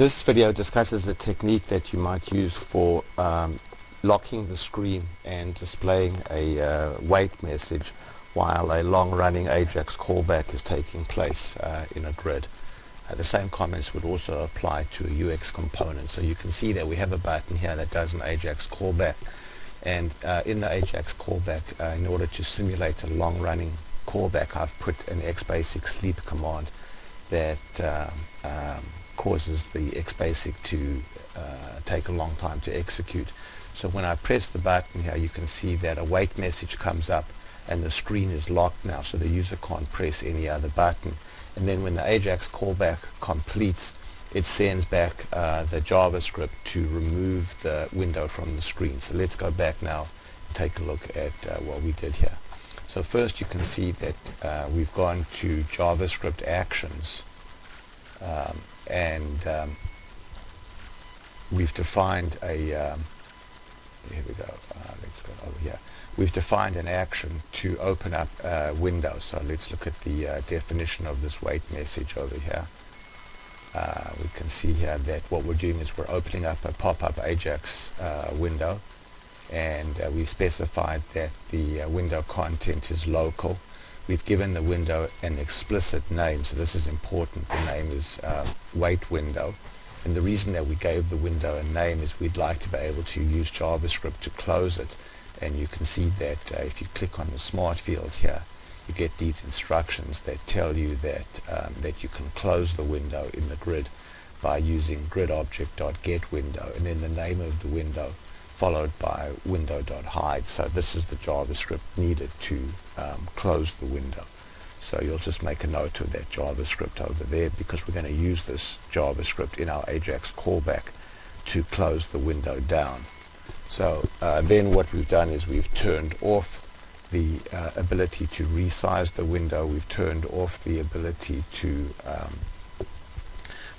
This video discusses a technique that you might use for locking the screen and displaying a wait message while a long-running AJAX callback is taking place in a grid. The same comments would also apply to a UX component. So you can see that we have a button here that does an AJAX callback, and in the AJAX callback, in order to simulate a long-running callback, I've put an xbasic sleep command that causes the xbasic to take a long time to execute. So when I press the button here, you can see that a wait message comes up and the screen is locked now, so the user can't press any other button. And then when the AJAX callback completes, it sends back the JavaScript to remove the window from the screen. So let's go back now and take a look at what we did here. So first you can see that we've gone to JavaScript actions, and we've defined a here we go, let's go over here. We've defined an action to open up a window. So let's look at the definition of this wait message over here. We can see here that what we're doing is we're opening up a pop-up AJAX window, and we specified that the window content is local. We've given the window an explicit name, so this is important. The name is wait window, and the reason that we gave the window a name is we'd like to be able to use JavaScript to close it. And you can see that if you click on the smart fields here, you get these instructions that tell you that that you can close the window in the grid by using gridObject.getWindow, and then the name of the window followed by window.hide. So this is the JavaScript needed to close the window. So you'll just make a note of that JavaScript over there, because we're going to use this JavaScript in our AJAX callback to close the window down. So then what we've done is we've turned off the ability to resize the window. We've turned off the ability to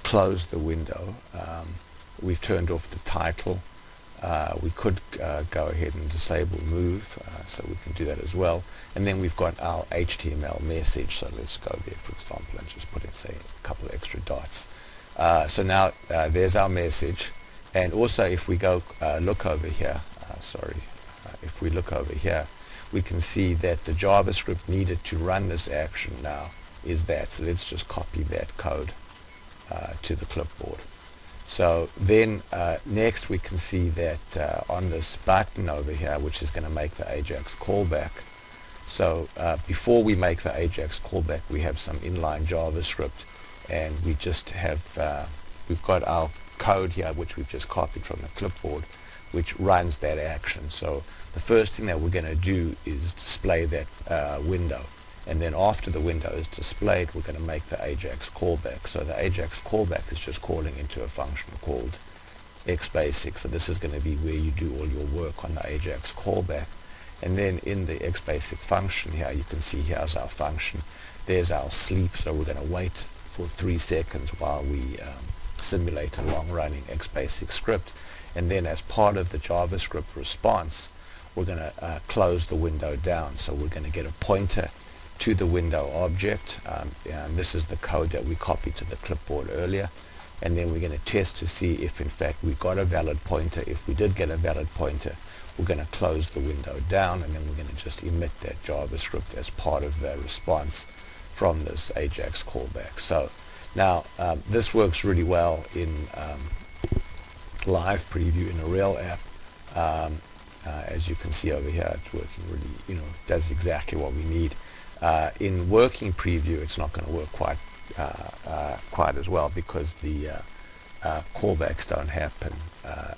close the window. We've turned off the title. We could go ahead and disable move, so we can do that as well. And then we've got our HTML message. So let's go there, for example, and just put in, say, a couple of extra dots. So now there's our message. And also, if we go look over here, if we look over here, we can see that the JavaScript needed to run this action now is that. So let's just copy that code to the clipboard. So then next we can see that on this button over here, which is going to make the AJAX callback. So before we make the AJAX callback, we have some inline JavaScript, and we just have we've got our code here which we've just copied from the clipboard, which runs that action. So the first thing that we're going to do is display that window, and then after the window is displayed, we're going to make the AJAX callback. So the AJAX callback is just calling into a function called xbasic. So this is going to be where you do all your work on the AJAX callback. And then in the xbasic function here, you can see here's our function. There's our sleep. So we're going to wait for 3 seconds while we simulate a long-running xbasic script. And then as part of the JavaScript response, we're going to close the window down. So we're going to get a pointer to the window object, and this is the code that we copied to the clipboard earlier. And then we're going to test to see if in fact we got a valid pointer. If we did get a valid pointer, we're going to close the window down, and then we're going to just emit that JavaScript as part of the response from this AJAX callback. So now this works really well in live preview in a real app. As you can see over here, it's working really, does exactly what we need. In working preview, it's not going to work quite as well, because the callbacks don't happen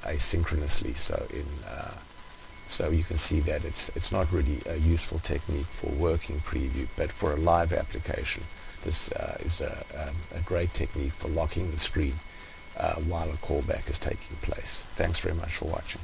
asynchronously. So you can see that it's not really a useful technique for working preview, but for a live application, this is a great technique for locking the screen while a callback is taking place. Thanks very much for watching.